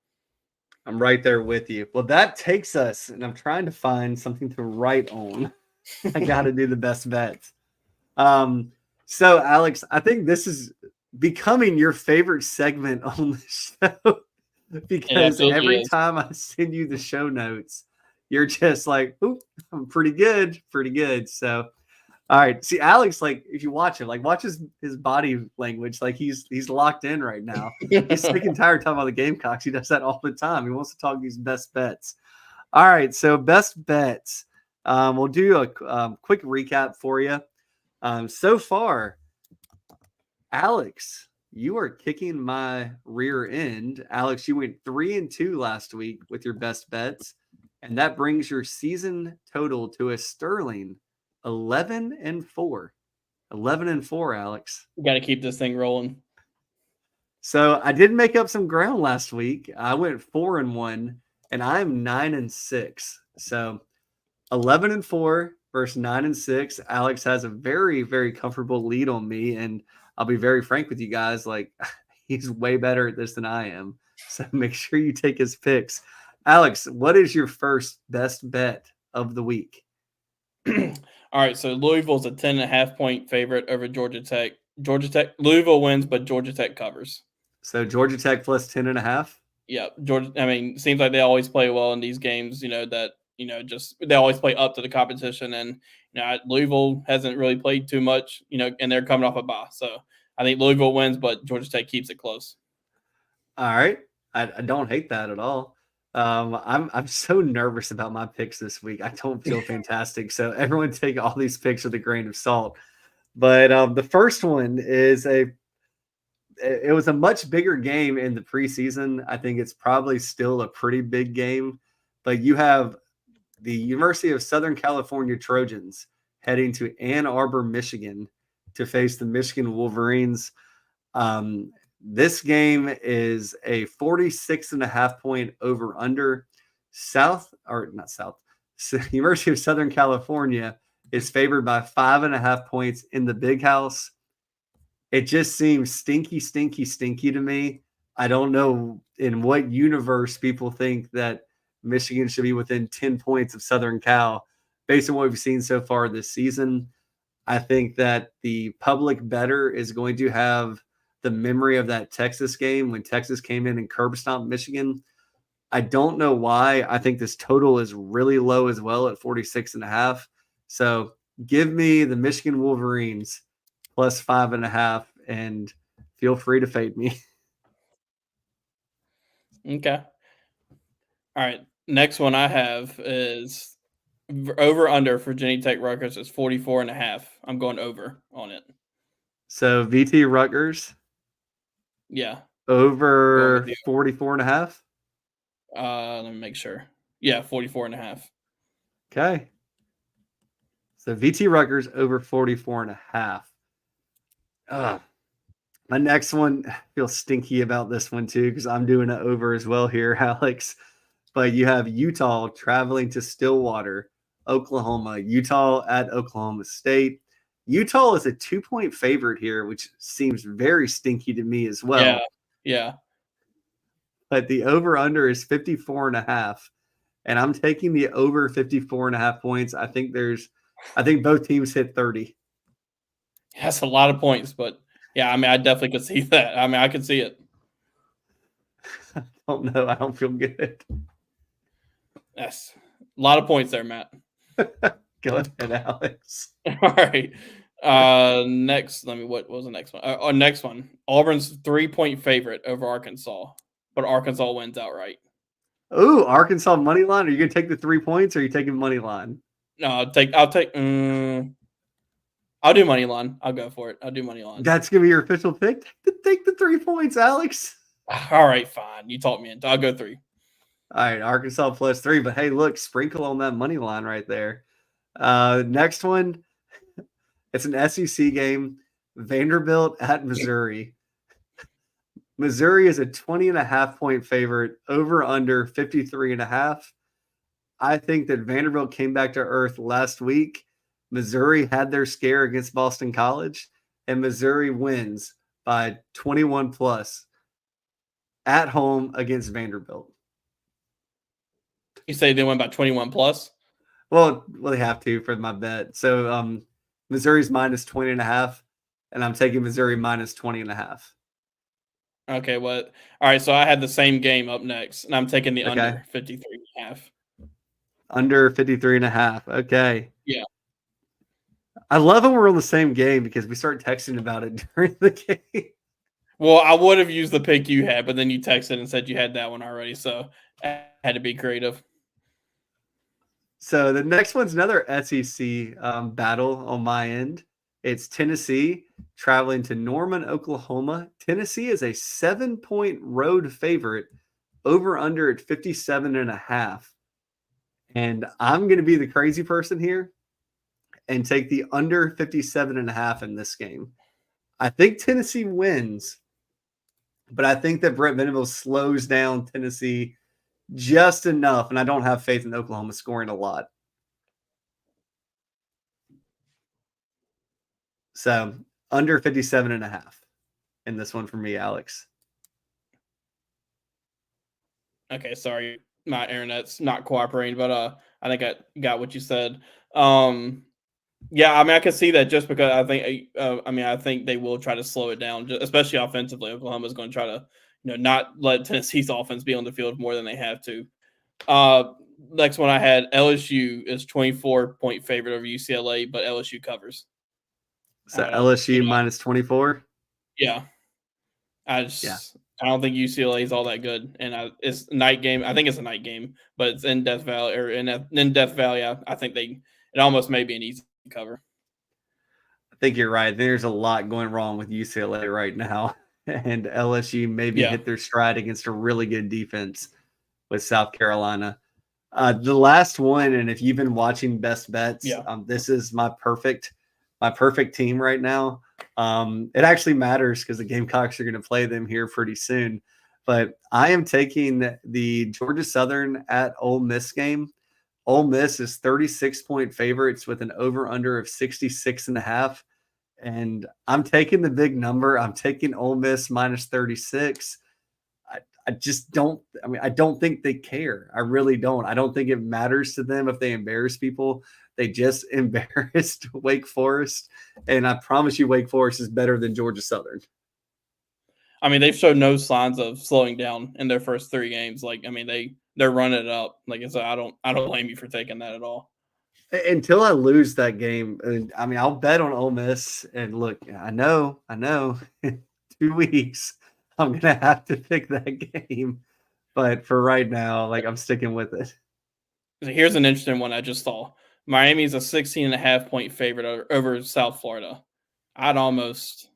I'm right there with you. Well, that takes us, and I'm trying to find something to write on. I got to do the best bets. So, Alex, I think this is becoming your favorite segment on the show because every time I send you the show notes, you're just like, "Ooh, I'm pretty good." So, all right. See, Alex, if you watch him, watch his body language. He's locked in right now. He's sick and tired talking about the Gamecocks. He does that all the time. He wants to talk these best bets. All right. So, best bets. We'll do a quick recap for you. So far, Alex, you are kicking my rear end. Alex, you went 3-2 last week with your best bets. And that brings your season total to a sterling 11-4. 11-4, Alex. We got to keep this thing rolling. So I did make up some ground last week. I went 4-1, and I'm 9-6. So 11-4 versus 9-6. Alex has a very, very comfortable lead on me, and I'll be very frank with you guys. He's way better at this than I am. So make sure you take his picks. Alex, what is your first best bet of the week? All right, so Louisville's a 10.5-point favorite over Georgia Tech. Louisville wins, but Georgia Tech covers. So Georgia Tech plus 10.5? Yeah, Georgia. I mean, seems like they always play well in these games. They always play up to the competition, and Louisville hasn't really played too much. And they're coming off a bye, so I think Louisville wins, but Georgia Tech keeps it close. All right, I don't hate that at all. I'm so nervous about my picks this week. I don't feel fantastic. So everyone take all these picks with a grain of salt. But the first one is it was a much bigger game in the preseason. I think it's probably still a pretty big game, but you have the University of Southern California Trojans heading to Ann Arbor, Michigan to face the Michigan Wolverines. This game is a 46.5 point over under. University of Southern California is favored by 5.5 points in the Big House. It just seems stinky to me. I don't know in what universe people think that Michigan should be within 10 points of Southern Cal based on what we've seen so far this season. I think that the public better is going to have the memory of that Texas game when Texas came in and curb stomped Michigan. I don't know why. I think this total is really low as well at 46.5. So give me the Michigan Wolverines plus 5.5 and feel free to fade me. Okay. All right. Next one I have is over under for Virginia Tech Rutgers is 44.5. I'm going over on it. So VT Rutgers. Yeah. Over 44.5. Let me make sure. Yeah, 44.5. Okay. So VT Rutgers over 44.5. My next one, I feel stinky about this one too because I'm doing it over as well here, Alex. But you have Utah traveling to Stillwater, Oklahoma. Utah at Oklahoma State. Utah is a 2-point favorite here, which seems very stinky to me as well. Yeah. But the over-under is 54.5. And I'm taking the over 54.5 points. I think both teams hit 30. That's a lot of points, but yeah, I mean, I definitely could see that. I mean, I could see it. I don't know. I don't feel good. Yes. A lot of points there, Matt. Go ahead, Alex. All right. Next, what was the next one? Next one. Auburn's 3-point favorite over Arkansas, but Arkansas wins outright. Oh, Arkansas money line. Are you going to take the 3 points or are you taking money line? No, I'll do money line. I'll go for it. I'll do money line. That's going to be your official pick? Take the 3 points, Alex. All right, fine. You talked me into. I'll go 3. All right, Arkansas plus 3. But hey, look, sprinkle on that money line right there. Next one, it's an SEC game. Vanderbilt at Missouri. Missouri is a 20.5 point favorite, over under 53.5. I think that Vanderbilt came back to earth last week. Missouri had their scare against Boston College, and Missouri wins by 21 plus at home against Vanderbilt. You say they win by 21 plus? Well, they have to for my bet. So Missouri's minus 20.5, and I'm taking Missouri minus 20.5. Okay, all right, so I had the same game up next, and I'm taking the under 53.5. Under 53.5. Okay. Yeah. I love when we're on the same game because we start texting about it during the game. Well, I would have used the pick you had, but then you texted and said you had that one already, so I had to be creative. So the next one's another SEC battle on my end. It's Tennessee traveling to Norman, Oklahoma. Tennessee is a 7-point road favorite, over under at 57.5. And I'm going to be the crazy person here and take the under 57.5 in this game. I think Tennessee wins, but I think that Brett Venables slows down Tennessee just enough, and I don't have faith in Oklahoma scoring a lot. So under 57.5 in this one for me, Alex. Okay, sorry. My internet's not cooperating, but I think I got what you said. Yeah, I mean, I can see that just because I think they will try to slow it down, especially offensively. Oklahoma's going to try to, not let Tennessee's offense be on the field more than they have to. Next one I had, LSU is 24-point favorite over UCLA, but LSU covers. So LSU minus 24? Yeah. I don't think UCLA is all that good, and it's a night game. I think it's a night game, but it's in Death Valley in Death Valley. I think it almost may be an easy cover. I think you're right. There's a lot going wrong with UCLA right now. and LSU maybe hit their stride against a really good defense with South Carolina. The last one, and if you've been watching Best Bets, this is my perfect team right now. It actually matters because the Gamecocks are going to play them here pretty soon. But I am taking the Georgia Southern at Ole Miss game. Ole Miss is 36-point favorites with an over-under of 66.5. And I'm taking the big number. I'm taking Ole Miss minus 36. I just don't – I don't think they care. I really don't. I don't think it matters to them if they embarrass people. They just embarrassed Wake Forest. And I promise you Wake Forest is better than Georgia Southern. I mean, they've showed no signs of slowing down in their first 3 games. They're running it up. Like I said, I don't blame you for taking that at all. Until I lose that game, I'll bet on Ole Miss. And look, I know, 2 weeks – I'm going to have to pick that game. But for right now, I'm sticking with it. Here's an interesting one I just saw. Miami's a 16.5-point favorite over South Florida. I'd almost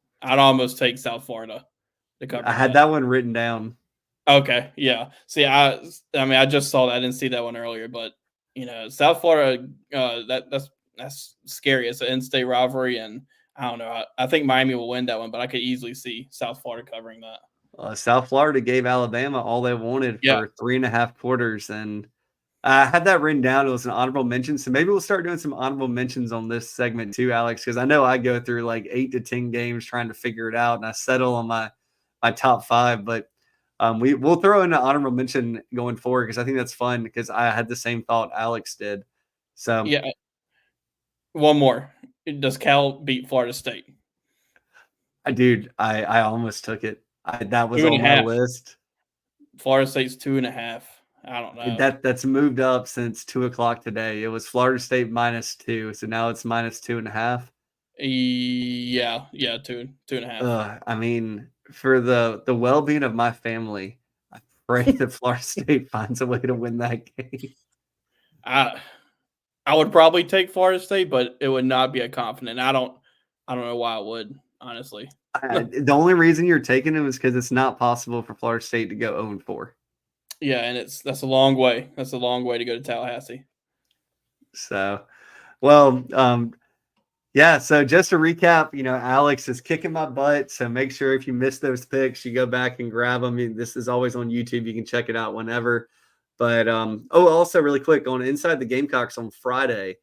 take South Florida to cover. I had that one written down. Okay, yeah. See, I just saw that. I didn't see that one earlier, but South Florida, that's scary. It's an in-state rivalry, and I don't know. I think Miami will win that one, but I could easily see South Florida covering that. South Florida gave Alabama all they wanted for 3.5 quarters, and I had that written down. It was an honorable mention, so maybe we'll start doing some honorable mentions on this segment too, Alex, because I know I go through 8 to 10 games trying to figure it out, and I settle on my top 5. But we'll throw in an honorable mention going forward because I think that's fun because I had the same thought Alex did. So yeah, one more. Does Cal beat Florida State? I almost took it. That was on my list. Florida State's 2.5. I don't know. That's moved up since 2:00 today. It was Florida State -2, so now it's -2.5. Yeah, 2.5. For the well-being of my family, I pray that Florida State finds a way to win that game. I would probably take Florida State, but it would not be a confident. I don't know why I would, honestly. The only reason you're taking them is because it's not possible for Florida State to go 0-4. Yeah, and that's a long way. That's a long way to go to Tallahassee. So, well, so just to recap, Alex is kicking my butt. So make sure if you missed those picks, you go back and grab them. This is always on YouTube. You can check it out whenever. But also really quick on Inside the Gamecocks on Friday,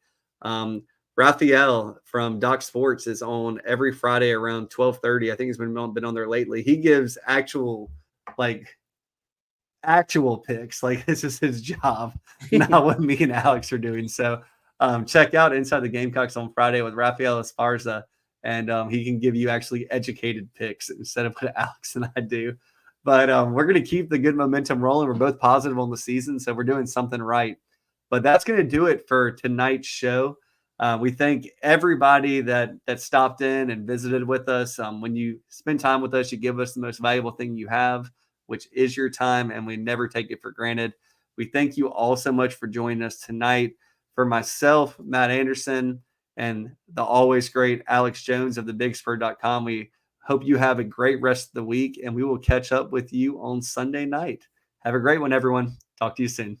Raphael from Doc Sports is on every Friday around 12:30. I think he's been on there lately. He gives actual picks. This is his job, not what me and Alex are doing. So check out Inside the Gamecocks on Friday with Raphael Esparza, and he can give you actually educated picks instead of what Alex and I do. But we're going to keep the good momentum rolling. We're both positive on the season, so we're doing something right. But that's going to do it for tonight's show. We thank everybody that stopped in and visited with us. When you spend time with us, you give us the most valuable thing you have, which is your time, and we never take it for granted. We thank you all so much for joining us tonight. For myself, Matt Anderson, and the always great Alex Jones of thebigspur.com, we hope you have a great rest of the week, and we will catch up with you on Sunday night. Have a great one, everyone. Talk to you soon.